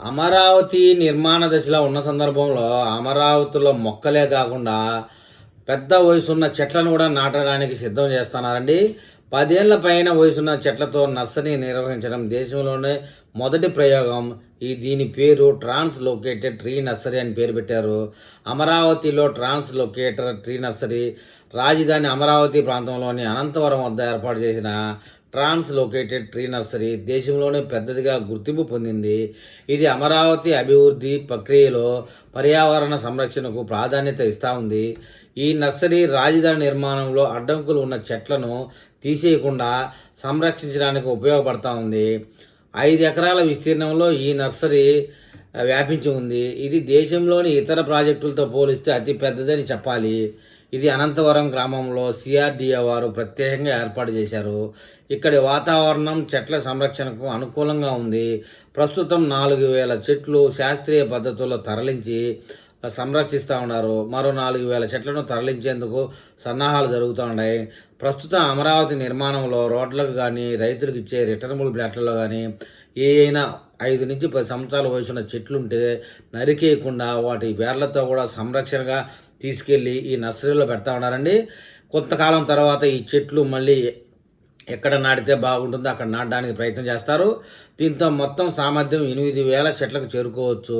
అమరావతి నిర్మాణ దశలో ఉన్న సందర్భంలో అమరావతిలో మొక్కలే కాకుండా పెద్ద వయసున్న చెట్లను కూడా నాటడానికి సిద్ధం చేస్తున్నారండి. 10 ఏళ్ల పైన వయసున్న చెట్లతో నర్సరీ నిర్వహించడం దేశంలోనే మొదటి ప్రయోగం. దీని పేరు ట్రాన్స్లోకేటెడ్ ట్రీ నర్సరీ అని పేరు పెట్టారు. అమరావతిలో ట్రాన్స్లోకేటెడ్ ట్రీ నర్సరీ రాజధాని అమరావతి ప్రాంతంలోని అనంతవరం వద్ద ఏర్పాటు చేసిన ట్రాన్స్లోకేటెడ్ ట్రీ నర్సరీ దేశంలోనే పెద్దదిగా గుర్తింపు పొందింది. ఇది అమరావతి అభివృద్ధి ప్రక్రియలో పర్యావరణ సంరక్షణకు ప్రాధాన్యత ఇస్తూ ఉంది. ఈ నర్సరీ రాజధాని నిర్మాణంలో అడ్డంకులు ఉన్న చెట్లను తీసేయకుండా సంరక్షించడానికి ఉపయోగపడతా ఉంది. 5 ఎకరాల విస్తీర్ణంలో ఈ నర్సరీ వ్యాపించి ఉంది. ఇది దేశంలోని ఇతర ప్రాజెక్టులతో పోలిస్తే అతి పెద్దదని చెప్పాలి. ఇది అనంతవరం గ్రామంలో సిఆర్డీఏ వారు ప్రత్యేకంగా ఏర్పాటు చేశారు. ఇక్కడి వాతావరణం చెట్ల సంరక్షణకు అనుకూలంగా ఉంది. ప్రస్తుతం 4000 చెట్లు శాస్త్రీయ పద్ధతుల్లో తరలించి సంరక్షిస్తూ ఉన్నారు. మరో 4000 చెట్లను తరలించేందుకు సన్నాహాలు జరుగుతూ ఉన్నాయి. ప్రస్తుతం అమరావతి నిర్మాణంలో రోడ్లకు కానీ రైతులకు ఇచ్చే రిటర్నబుల్ ప్లాట్లలో కానీ ఏదైనా 5 నుంచి 10 సంవత్సరాల వయసున్న చెట్లుంటే నరికేయకుండా వాటి వేర్లతో కూడా సంరక్షణగా తీసుకెళ్ళి ఈ నర్సరీలో పెడతా ఉన్నారండి. కొంతకాలం తర్వాత ఈ చెట్లు మళ్ళీ ఎక్కడ నాటితే బాగుంటుందో అక్కడ నాటడానికి ప్రయత్నం చేస్తారు. దీంతో మొత్తం సామర్థ్యం 8000 చెట్లకు చేరుకోవచ్చు.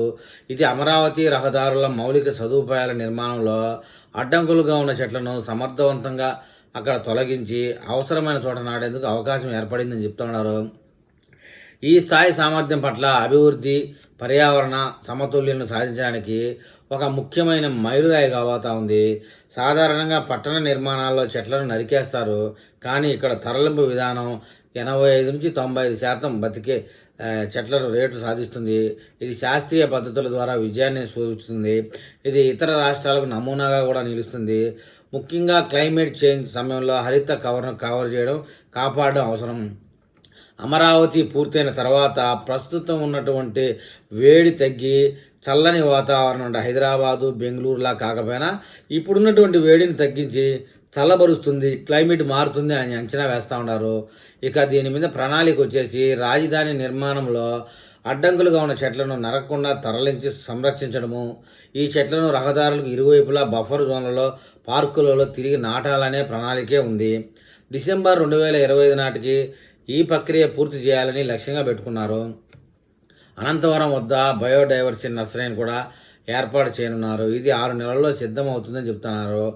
ఇది అమరావతి రహదారుల మౌలిక సదుపాయాల నిర్మాణంలో అడ్డంకులుగా ఉన్న చెట్లను సమర్థవంతంగా అక్కడ తొలగించి అవసరమైన చోట నాటేందుకు అవకాశం ఏర్పడిందని చెప్తున్నారు. ఈ స్థాయి సామర్థ్యం పట్ల అభివృద్ధి పర్యావరణ సమతుల్యను సాధించడానికి ఒక ముఖ్యమైన మైలురాయి కాబోతా ఉంది. సాధారణంగా పట్టణ నిర్మాణాల్లో చెట్లను నరికేస్తారు, కానీ ఇక్కడ తరలింపు విధానం 85 నుంచి 95% బతికే చెట్ల రేటు సాధిస్తుంది. ఇది శాస్త్రీయ పద్ధతుల ద్వారా విజయాన్ని సూచిస్తుంది. ఇది ఇతర రాష్ట్రాలకు నమూనాగా కూడా నిలుస్తుంది. ముఖ్యంగా క్లైమేట్ చేంజ్ సమయంలో హరిత కవర్ చేయడం కాపాడడం అవసరం. అమరావతి పూర్తయిన తర్వాత ప్రస్తుతం ఉన్నటువంటి వేడి తగ్గి చల్లని వాతావరణం అంటే హైదరాబాదు బెంగళూరులా కాకపోయినా ఇప్పుడున్నటువంటి వేడిని తగ్గించి చల్లబరుస్తుంది, క్లైమేట్ మారుతుంది అని అంచనా వేస్తూ ఉన్నారు. ఇక దీని మీద ప్రణాళిక వచ్చేసి రాజధాని నిర్మాణంలో అడ్డంకులుగా ఉన్న చెట్లను నరకకుండా తరలించి సంరక్షించడము, ఈ చెట్లను రహదారులకు ఇరువైపులా బఫర్ జోన్లలో పార్కులలో తిరిగి నాటాలనే ప్రణాళికే ఉంది. డిసెంబర్ 2025 నాటికి ఈ ప్రక్రియ పూర్తి చేయాలని లక్ష్యంగా పెట్టుకున్నారు. అనంతవరం వద్ద బయోడైవర్సిటీ నర్సరీని కూడా ఏర్పాటు చేయనున్నారు. ఇది 6 నెలల్లో సిద్ధమవుతుందని చెప్తున్నారు.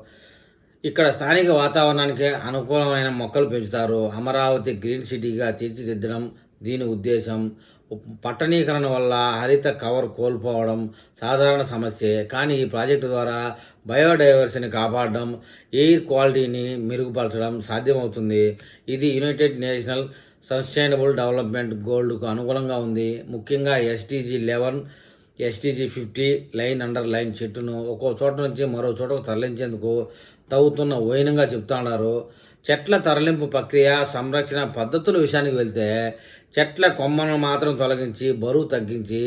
ఇక్కడ స్థానిక వాతావరణానికి అనుకూలమైన మొక్కలు పెంచుతారు. అమరావతి గ్రీన్ సిటీగా తీర్చిదిద్దడం దీని ఉద్దేశం. పట్టణీకరణ వల్ల హరిత కవర్ కోల్పోవడం సాధారణ సమస్యే, కానీ ఈ ప్రాజెక్టు ద్వారా బయోడైవర్సిటీని కాపాడడం, ఎయిర్ క్వాలిటీని మెరుగుపరచడం సాధ్యమవుతుంది. ఇది యునైటెడ్ నేషనల్ సస్టైనబుల్ డెవలప్మెంట్ గోల్డ్కు అనుగుణంగా ఉంది. ముఖ్యంగా SDG 11, SDG 50 line under line చెట్టును ఒక్కో చోట నుంచి మరో చోటకు తరలించేందుకు తవ్వుతున్న వైనంగా చెప్తున్నారు. చెట్ల తరలింపు ప్రక్రియ సంరక్షణ పద్ధతుల విషయానికి వెళ్తే చెట్ల కొమ్మలను మాత్రం తొలగించి బరువు తగ్గించి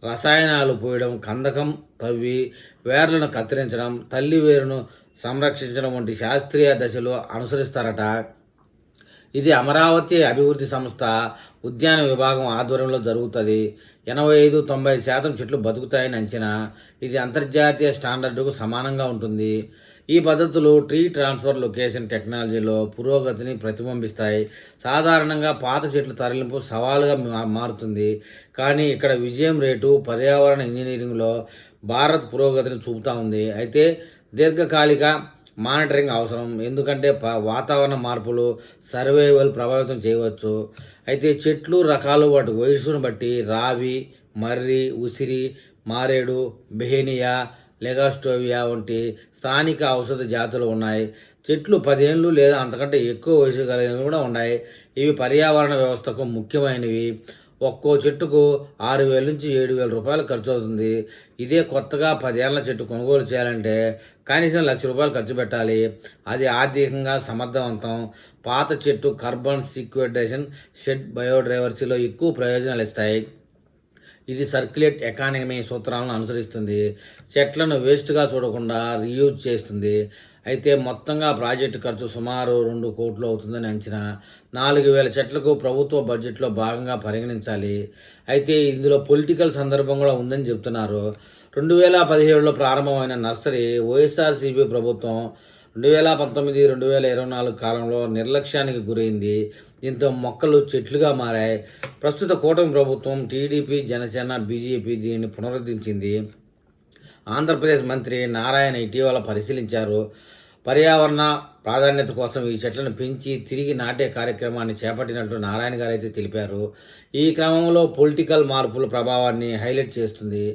రసాయనాలు పోయడం, కందకం తవ్వి వేర్లను కత్తిరించడం, తల్లి వేరును సంరక్షించడం వంటి శాస్త్రీయ దశలు అనుసరిస్తారట. ఇది అమరావతి అభివృద్ధి సంస్థ ఉద్యాన విభాగం ఆధ్వర్యంలో జరుగుతుంది. 85-90% చెట్లు బతుకుతాయని అంచనా. ఇది అంతర్జాతీయ స్టాండర్డుకు సమానంగా ఉంటుంది. ఈ పద్ధతులు ట్రీ ట్రాన్స్ఫర్ లొకేషన్ టెక్నాలజీలో పురోగతిని ప్రతిబింబిస్తాయి. సాధారణంగా పాత చెట్లు తరలింపు సవాలుగా మారుతుంది, కానీ ఇక్కడ విజయం రేటు పర్యావరణ ఇంజనీరింగ్లో భారత్ పురోగతిని చూపుతూ ఉంది. అయితే దీర్ఘకాలిక మానిటరింగ్ అవసరం, ఎందుకంటే వాతావరణ మార్పులు సర్వైవల్ ప్రభావితం చేయవచ్చు. అయితే చెట్లు రకాలు వాటి వయసును బట్టి రావి, మర్రి, ఉసిరి, మారేడు, బెహేనియా, లెగాస్టోవియా వంటి స్థానిక ఔషధ జాతులు ఉన్నాయి. చెట్లు 10 ఏళ్ళు లేదా అంతకంటే ఎక్కువ వయసు కలిగినవి కూడా ఉన్నాయి. ఇవి పర్యావరణ వ్యవస్థకు ముఖ్యమైనవి. ఒక్కో చెట్టుకు 6,000 నుంచి 7,000 రూపాయలు ఖర్చు అవుతుంది. ఇదే కొత్తగా 10 ఏళ్ల చెట్టు కొనుగోలు చేయాలంటే కనీసం ₹1,00,000 ఖర్చు పెట్టాలి. అది ఆర్థికంగా సమర్థవంతం. పాత చెట్టు కార్బన్ సీక్వెస్ట్రేషన్, షెడ్ బయోడైవర్సిటీలో ఎక్కువ ప్రయోజనాలు ఇస్తాయి. ఇది సర్క్యులేట్ ఎకానమీ సూత్రాలను అనుసరిస్తుంది. చెట్లను వేస్ట్గా చూడకుండా రీయూజ్ చేస్తుంది. అయితే మొత్తంగా ప్రాజెక్టు ఖర్చు సుమారు 2 కోట్లు అవుతుందని అంచనా. 4,000 చెట్లకు ప్రభుత్వ బడ్జెట్లో భాగంగా పరిగణించాలి. అయితే ఇందులో పొలిటికల్ సందర్భం కూడా ఉందని చెప్తున్నారు. 2017లో ప్రారంభమైన నర్సరీ వైఎస్ఆర్సీపీ ప్రభుత్వం 2019, 2024 కాలంలో నిర్లక్ష్యానికి గురైంది. దీంతో మొక్కలు చెట్లుగా మారాయి. ప్రస్తుత కూటమి ప్రభుత్వం టీడీపీ, జనసేన, బీజేపీ దీన్ని పునరుద్ధరించింది. ఆంధ్రప్రదేశ్ మంత్రి నారాయణ ఇటీవల పరిశీలించారు. పర్యావరణ ప్రాధాన్యత కోసం ఈ చెట్లను పెంచి తిరిగి నాటే కార్యక్రమాన్ని చేపట్టినట్లు నారాయణ గారు అయితే తెలిపారు. ఈ క్రమంలో పొలిటికల్ మార్పుల ప్రభావాన్ని హైలైట్ చేస్తుంది.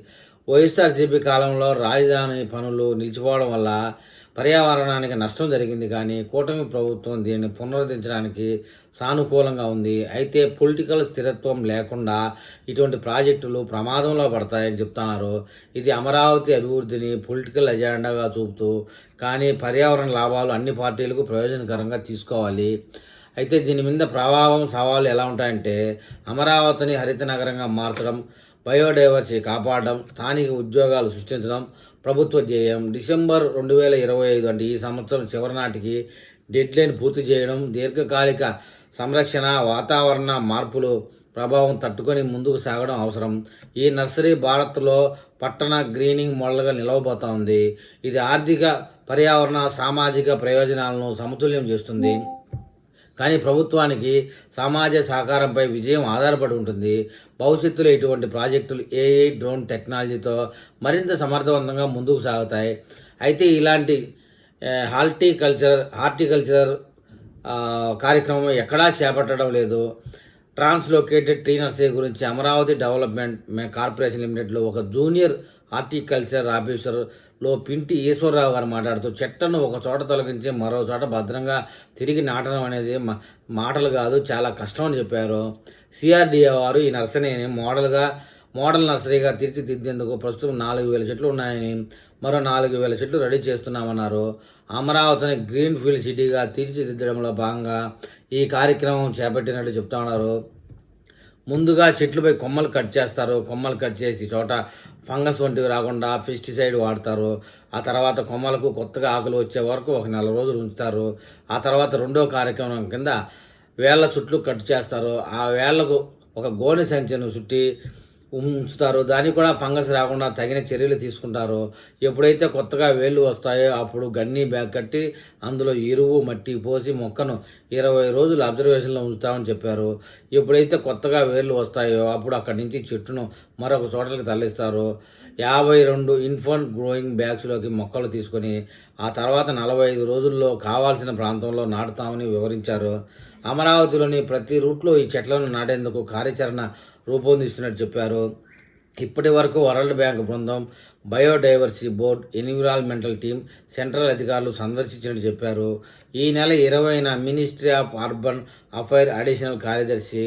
వైఎస్ఆర్సీపీ కాలంలో రాజధాని పనులు నిలిచిపోవడం వల్ల పర్యావరణానికి నష్టం జరిగింది, కానీ కూటమి ప్రభుత్వం దీన్ని పునరుద్ధరించడానికి సానుకూలంగా ఉంది. అయితే పొలిటికల్ స్థిరత్వం లేకుండా ఇటువంటి ప్రాజెక్టులు ప్రమాదంలో పడతాయని చెప్తున్నారు. ఇది అమరావతి అభివృద్ధిని పొలిటికల్ ఎజెండాగా చూపుతూ, కానీ పర్యావరణ లాభాలు అన్ని పార్టీలకు ప్రయోజనకరంగా తీసుకోవాలి. అయితే దీని మీద ప్రభావం, సవాళ్ళు ఎలా ఉంటాయంటే, అమరావతిని హరిత నగరంగా మార్చడం, బయోడైవర్సిటీ కాపాడడం, స్థానిక ఉద్యోగాలు సృష్టించడం ప్రభుత్వ ధ్యేయం. డిసెంబర్ 2025 అంటే ఈ సంవత్సరం చివరి నాటికి డెడ్లైన్ పూర్తి చేయడం, దీర్ఘకాలిక సంరక్షణ, వాతావరణ మార్పులు ప్రభావం తట్టుకొని ముందుకు సాగడం అవసరం. ఈ నర్సరీ భారత్లో పట్టణ గ్రీనింగ్ మోడల్గా నిలవబోతోంది. ఇది ఆర్థిక, పర్యావరణ, సామాజిక ప్రయోజనాలను సమతుల్యం చేస్తుంది. కానీ ప్రభుత్వానికి సమాజ సహకారంపై విజయం ఆధారపడి ఉంటుంది. భవిష్యత్తులో ఇటువంటి ప్రాజెక్టులు ఏఐ, డ్రోన్ టెక్నాలజీతో మరింత సమర్థవంతంగా ముందుకు సాగుతాయి. అయితే ఇలాంటి హార్టికల్చర్ కార్యక్రమం ఎక్కడా చేపట్టడం లేదు. ట్రాన్స్లోకేటెడ్ ట్రీ నర్సరీ గురించి అమరావతి డెవలప్మెంట్ కార్పొరేషన్ లిమిటెడ్లో ఒక జూనియర్ హార్టికల్చర్ ఆఫీసర్లో పింటి ఈశ్వరరావు గారు మాట్లాడుతూ, చెట్లను ఒక చోట తొలగించి మరో చోట భద్రంగా తిరిగి నాటడం అనేది మాటలు కాదు, చాలా కష్టం అని చెప్పారు. సిఆర్డీఏ వారు ఈ నర్సరీని మోడల్ నర్సరీగా తీర్చిదిద్దేందుకు ప్రస్తుతం 4,000 చెట్లు ఉన్నాయని, మరో 4,000 చెట్లు రెడీ చేస్తున్నామన్నారు. అమరావతిని గ్రీన్ ఫీల్డ్ సిటీగా తీర్చిదిద్దడంలో భాగంగా ఈ కార్యక్రమం చేపట్టినట్టు చెప్తా ఉన్నారు. ముందుగా చెట్లపై కొమ్మలు కట్ చేస్తారు. కొమ్మలు కట్ చేసి చోట ఫంగస్ వంటివి రాకుండా పెస్టిసైడ్ వాడతారు. ఆ తర్వాత కొమ్మలకు కొత్తగా ఆకులు వచ్చే వరకు ఒక 4 రోజులు ఉంచుతారు. ఆ తర్వాత రెండో కార్యక్రమం కింద వేళ్ల చుట్లు కట్ చేస్తారు. ఆ వేళ్లకు ఒక గోనె సంచిని చుట్టి ఉంచుతారు. దానికి కూడా ఫంగస్ రాకుండా తగిన చర్యలు తీసుకుంటారు. ఎప్పుడైతే కొత్తగా వేళ్ళు వస్తాయో అప్పుడు గన్నీ బ్యాగ్ కట్టి అందులో ఎరువు, మట్టి పోసి మొక్కను 20 రోజులు అబ్జర్వేషన్లో ఉంచుతామని చెప్పారు. ఎప్పుడైతే కొత్తగా వేళ్ళు వస్తాయో అప్పుడు అక్కడి నుంచి చెట్టును మరొక చోటకి తరలిస్తారు. 52 ఇన్ఫాంట్ గ్రోయింగ్ బ్యాగ్స్లోకి మొక్కలు తీసుకొని ఆ తర్వాత 45 రోజుల్లో కావాల్సిన ప్రాంతంలో నాటుతామని వివరించారు. అమరావతిలోని ప్రతి రూట్లో ఈ చెట్లను నాటేందుకు కార్యాచరణ రూపొందిస్తున్నట్టు చెప్పారు. ఇప్పటి వరకు వరల్డ్ బ్యాంక్ బృందం, biodiversity board, environmental team, central అధికారులు సందర్శించినట్టు చెప్పారు. ఈ నెల 20న ministry of urban affair additional కార్యదర్శి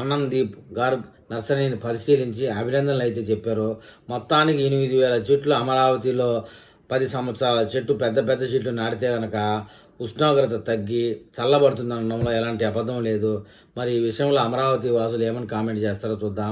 ఆనందీప్ గార్గ్ నర్సరీని పరిశీలించి అభినందనలు అయితే చెప్పారు. మొత్తానికి 8,000 చెట్లు అమరావతిలో 10 సంవత్సరాల చెట్టు పెద్ద చెట్లు నాటితే కనుక ఉష్ణోగ్రత తగ్గి చల్లబడుతుందనడంలో ఎలాంటి అబద్ధం లేదు. మరి ఈ విషయంలో అమరావతి వాసులు ఏమని కామెంట్ చేస్తారో చూద్దాం.